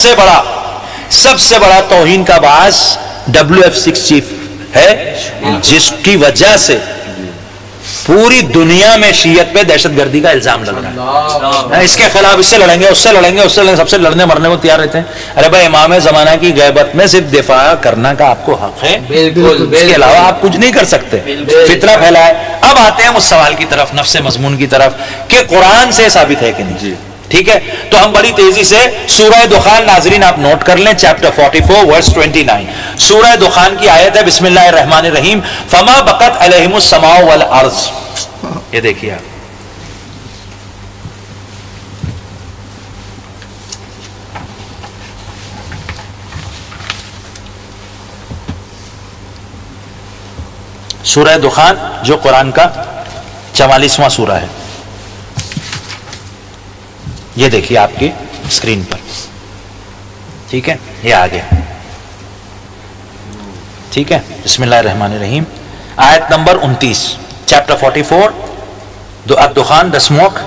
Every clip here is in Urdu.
سب سے بڑا توہین کا باعث WF6 چیف ہے، جس کی وجہ سے پوری دنیا میں شیعت پہ دہشت گردی کا الزام لگ رہا ہے۔ اس کے خلاف اس سے لڑیں گے، اس سے لڑیں گے، اس سے لڑیں گے، سب سے لڑنے مرنے کو تیار رہتے ہیں۔ ارے بھائی، امام زمانہ کی غیبت میں صرف دفاع کرنا کا آپ کو حق ہے، اس کے علاوہ آپ کچھ نہیں کر سکتے۔ فتنہ پھیلائے۔ اب آتے ہیں اس سوال کی طرف، نفس مضمون کی طرف، کہ قرآن سے ثابت ہے کہ نہیں؟ ٹھیک ہے، تو ہم بڑی تیزی سے سورہ دخان، ناظرین آپ نوٹ کر لیں، چیپٹر 44 ورس 29، سورہ دخان کی آیت ہے، بسم اللہ الرحمن الرحیم، فما بقت علیہم السماء والارض۔ یہ دیکھیے آپ، سورہ دخان جو قرآن کا 44واں سورہ ہے، یہ دیکھیے آپ کی اسکرین پر، ٹھیک ہے، یہ آ گیا، ٹھیک ہے، بسم اللہ الرحمن الرحیم، آیت number 29، chapter 44 الدخان، the smoke،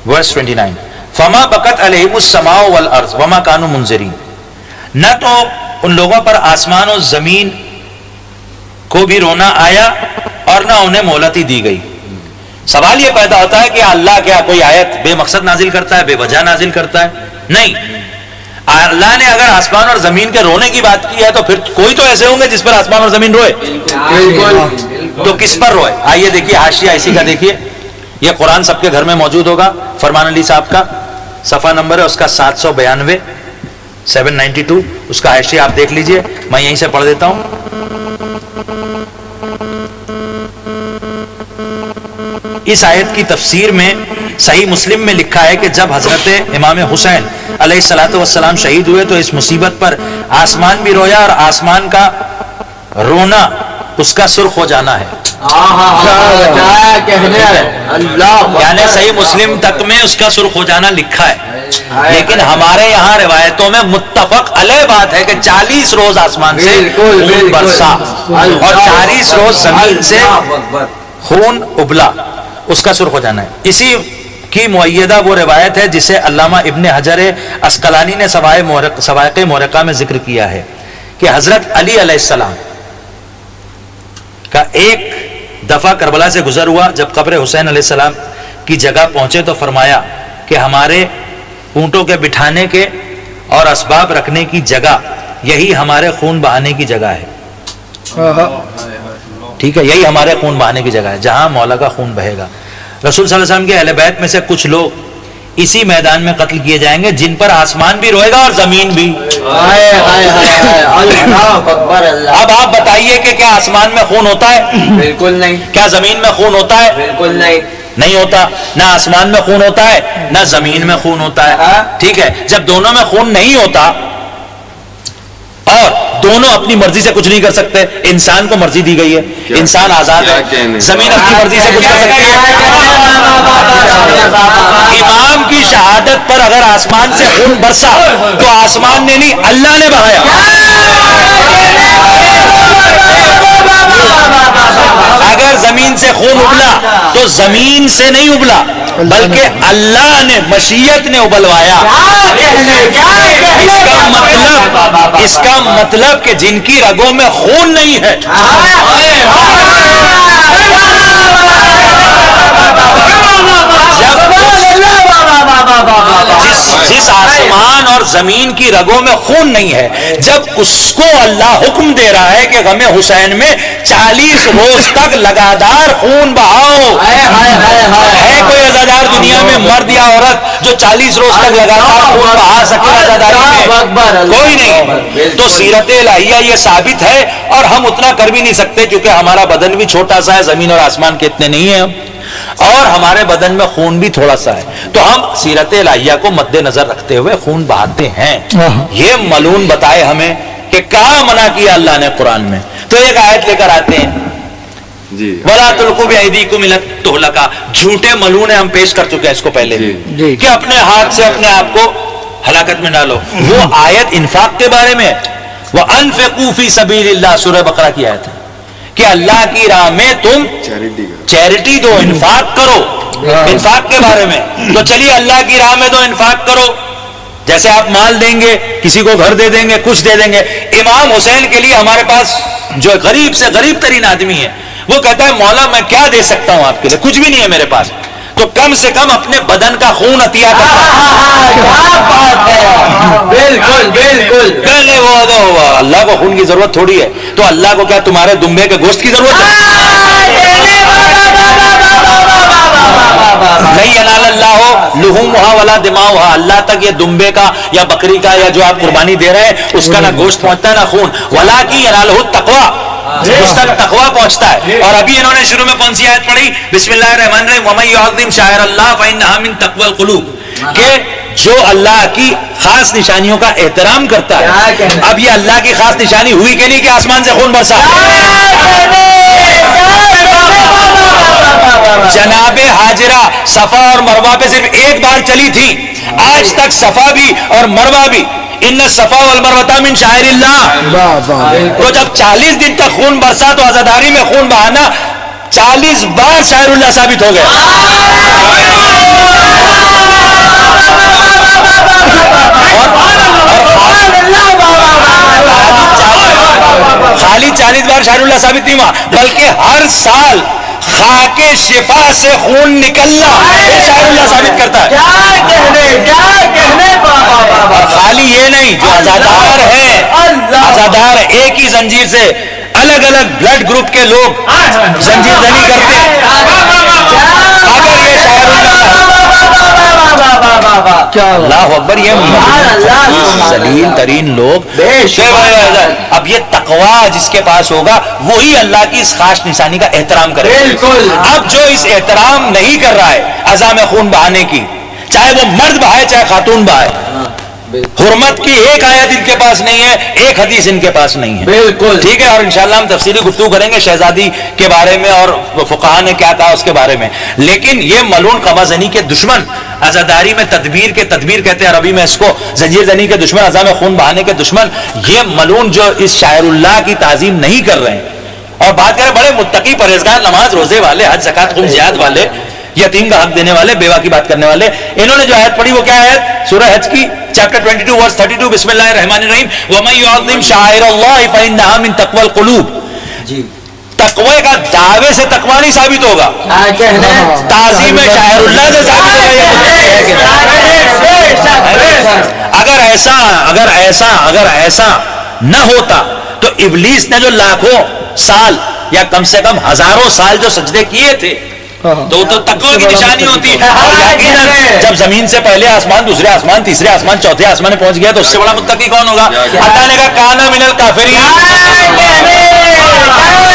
verse 29، فما بقت علیہم السماء والارض وما کانوا منذرین۔ نہ تو ان لوگوں پر آسمان اور زمین کو بھی رونا آیا اور نہ انہیں مہلت ہی دی گئی۔ سوال یہ پیدا ہوتا ہے کہ اللہ کیا کوئی آیت بے مقصد نازل کرتا ہے، بے وجہ نازل کرتا ہے؟ نہیں، اللہ نے اگر آسمان اور زمین کے رونے کی بات کی ہے تو پھر کوئی تو ایسے ہوں گے جس پر آسمان اور زمین روئے، تو کس پر روئے؟ آئیے دیکھیے حاشیہ اسی کا، دیکھیے یہ قرآن سب کے گھر میں موجود ہوگا، فرمان علی صاحب کا صفحہ نمبر ہے اس کا 792، 792، اس کا حاشیہ آپ دیکھ لیجئے، میں یہیں سے پڑھ دیتا ہوں۔ اس آیت کی تفسیر میں صحیح مسلم میں لکھا ہے کہ جب حضرت امام حسین علیہ الصلوۃ والسلام شہید ہوئے تو اس مصیبت پر آسمان بھی رویا اور آسمان کا رونا اس کا سرخ ہو جانا ہے۔ یعنی صحیح مسلم تک میں اس کا سرخ ہو جانا لکھا ہے، لیکن ہمارے یہاں روایتوں میں متفق علیہ بات ہے کہ 40 روز آسمان سے خون برسا اور 40 روز زمین سے خون ابلا، اس کا سرخ ہو جانا ہے۔ اسی کی معیدہ وہ روایت ہے جسے علامہ ابن حجر عسقلانی نے سوائق مورقہ میں ذکر کیا ہے کہ حضرت علی علیہ السلام کا ایک دفعہ کربلا سے گزر ہوا، جب قبر حسین علیہ السلام کی جگہ پہنچے تو فرمایا کہ ہمارے اونٹوں کے بٹھانے کے اور اسباب رکھنے کی جگہ یہی ہمارے خون بہانے کی جگہ ہے، ٹھیک ہے، یہی ہمارے خون بہانے کی جگہ ہے جہاں مولا کا خون بہے گا۔ رسول صلی اللہ علیہ وسلم کے اہل بیت میں سے کچھ لوگ اسی میدان میں قتل کیے جائیں گے جن پر آسمان بھی روئے گا اور زمین بھی۔ اب آپ بتائیے کہ کیا آسمان میں خون ہوتا ہے؟ بالکل نہیں۔ کیا زمین میں خون ہوتا ہے؟ بالکل نہیں، نہیں ہوتا، نہ آسمان میں خون ہوتا ہے نہ زمین میں خون ہوتا ہے، ٹھیک ہے۔ جب دونوں میں خون نہیں ہوتا اور دونوں اپنی مرضی سے کچھ نہیں کر سکتے، انسان کو مرضی دی گئی ہے، انسان آزاد ہے، زمین اپنی مرضی سے کچھ کر سکتی ہے۔ امام کی شہادت پر اگر آسمان سے خون برسا تو آسمان نے نہیں، اللہ نے بہایا۔ اگر زمین سے خون ابلا تو زمین سے نہیں ابلا بلکہ اللہ نے، مشیت نے ابلوایا۔ اس کا مطلب کہ جن کی رگوں میں خون نہیں ہے، جس آسمان اور زمین کی رگوں میں خون نہیں ہے، جب اس کو اللہ حکم دے رہا ہے کہ غم حسین میں 40 روز تک لگاتار خون بہاؤ، ہے کوئی عزادار دنیا میں مرد یا عورت جو 40 روز تک لگاتار خون بہا سکے عزاداری میں؟ کوئی نہیں۔ تو سیرت الہیہ یہ ثابت ہے، اور ہم اتنا کر بھی نہیں سکتے کیونکہ ہمارا بدن بھی چھوٹا سا ہے، زمین اور آسمان کے اتنے نہیں ہیں ہم، اور ہمارے بدن میں خون بھی تھوڑا سا ہے، تو ہم سیرت الہیہ کو مد نظر رکھتے ہوئے خون بہاتے ہیں۔ یہ ملعون بتائے ہمیں کہ کہاں منع کیا اللہ نے قرآن میں؟ تو ایک آیت لے کر آتے ہیں، وَلَا تُلْقُوا بِأَيْدِيكُمْ إِلَى التَّهْلُكَةِ، جھوٹے ملعون ہم پیش کر چکے ہیں اس کو پہلے کہ اپنے ہاتھ سے اپنے آپ کو ہلاکت میں ڈالو۔ وہ آیت انفاق کے بارے میں، وَأَنفِقُوا فِي سَبِيلِ اللَّهِ، سورہ بقرہ کی آیت ہے کہ اللہ کی راہ میں تم چیریٹی دو، انفاق کرو، انفاق کے بارے میں۔ تو چلیے اللہ کی راہ میں تو انفاق کرو، جیسے آپ مال دیں گے، کسی کو گھر دے دیں گے، کچھ دے دیں گے. امام حسین کے لیے ہمارے پاس جو غریب سے غریب ترین آدمی ہے وہ کہتا ہے مولا میں کیا دے سکتا ہوں آپ کے لیے، کچھ بھی نہیں ہے میرے پاس، تو کم سے کم اپنے بدن کا خون عطیہ کرتا ہے. بالکل بالکل. وہ اللہ کو خون کی ضرورت تھوڑی ہے، تو اللہ کو کیا تمہارے دمبے کے گوشت کی ضرورت ہے؟ نہیں ینال اللہ لحومھا ولا دماؤھا، اللہ تک یہ دمبے کا یا بکری کا یا جو آپ قربانی دے رہے ہیں اس کا نہ گوشت پہنچتا ہے نہ خون، ولکن ینالہ التقویٰ، اس تک تقویٰ پہنچتا ہے. اور ابھی انہوں نے شروع میں کون سی آیت پڑھی؟ بسم اللہ الرحمن الرحیم ومن یعظم شعائر اللہ فانھا من تقوی القلوب، کہ جو اللہ کی خاص نشانیوں کا احترام کرتا ہے. اب یہ اللہ کی خاص نشانی ہوئی کہ نہیں کہ آسمان سے خون برسا؟ جناب حاجرہ صفا اور مروہ پہ صرف ایک بار چلی تھی، آج تک صفا بھی اور مروہ بھی ان الصفا والمروہ من شعائر اللہ. تو جب 40 دن تک خون برسا تو عزاداری میں خون بہانا 40 بار شاعر اللہ ثابت ہو گیا. خالی 40 بار شاعر اللہ ثابت نہیں ہوا، بلکہ ہر سال خاک شفا سے خون نکلنا شاعر اللہ ثابت کرتا ہے. اور خالی یہ نہیں، جو عزادار ہے، عزادار ایک ہی زنجیر سے الگ الگ بلڈ گروپ کے لوگ زنجیر زنی کرتے ہیں، اگر یہ شاعر اللہ اکبر، یہ ذلیل ترین لوگ. اب یہ تقویٰ جس کے پاس ہوگا وہی اللہ کی اس خاص نشانی کا احترام کرے. اب جو اس احترام نہیں کر رہا ہے عزا میں خون بہانے کی، چاہے وہ مرد بہائے چاہے خاتون بہائے، حرمت کی ایک آیت ان کے پاس نہیں ہے، ایک حدیث ان کے پاس نہیں ہے. بالکل ٹھیک ہے. اور انشاءاللہ ہم تفصیلی گفتگو کریں گے شہزادی کے بارے میں اور فقہا نے کیا کہا اس کے بارے میں. لیکن یہ ملعون قبا زنی کے دشمن، عزاداری میں تدبیر کے، تدبیر کہتے ہیں عربی میں اس کو، زنجیر زنی کے دشمن، عزا میں خون بہانے کے دشمن، یہ ملعون جو اس شاعر اللہ کی تعظیم نہیں کر رہے ہیں اور بات کریں بڑے متقی پرہیزگار، نماز روزے والے، حج زکات خم زیاد والے، یتیم کا حق دینے والے، بیوہ کی بات کرنے والے، انہوں نے جو آیت پڑھی وہ کیا ہے؟ سورہ حج کی چیپٹر 22 ورس 32، بسم اللہ الرحمن الرحیم ومن یعظم شعائر اللہ فانھا من تقوی القلوب. تقوی کا دعوے سے تقوی نہیں ثابت ہوگا، تعظیم شاعر اللہ سے ثابت ہوگا. اگر ایسا نہ ہوتا تو ابلیس نے جو لاکھوں سال یا کم سے کم ہزاروں سال جو سجدے کیے تھے تو تقوی کی نشانی ہوتی. اور یقیناً جب زمین سے پہلے آسمان، دوسرے آسمان، تیسرے آسمان، چوتھے آسمان میں پہنچ گیا تو اس سے بڑا متقی کون ہوگا؟ اللہ نے کہا کانا من الکافرین،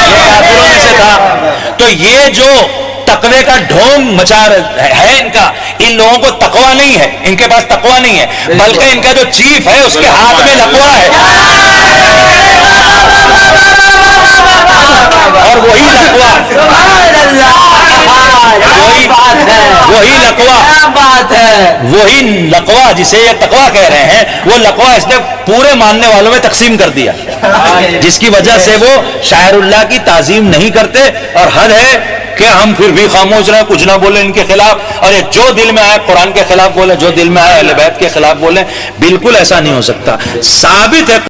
یہ کافروں میں سے تھا. تو یہ جو تقوی کا ڈھونگ مچا ہے ان کا، ان لوگوں کو تقوی نہیں ہے، ان کے پاس تقوی نہیں ہے، بلکہ ان کا جو چیف ہے اس کے ہاتھ میں لقوہ ہے. اور وہی لقوہ وہی لقوہ جسے یہ تقویٰ کہہ رہے ہیں، وہ لقوہ اس نے پورے ماننے والوں میں تقسیم کر دیا، جس کی وجہ سے وہ شاعر اللہ کی تعظیم نہیں کرتے. اور حد ہے کہ ہم پھر بھی خاموش رہیں، کچھ نہ بولیں ان کے خلاف، اور یہ جو دل میں آئے قرآن کے خلاف بولیں، جو دل میں آئے اہل بیت کے خلاف بولیں. بالکل ایسا نہیں ہو سکتا. ثابت ہے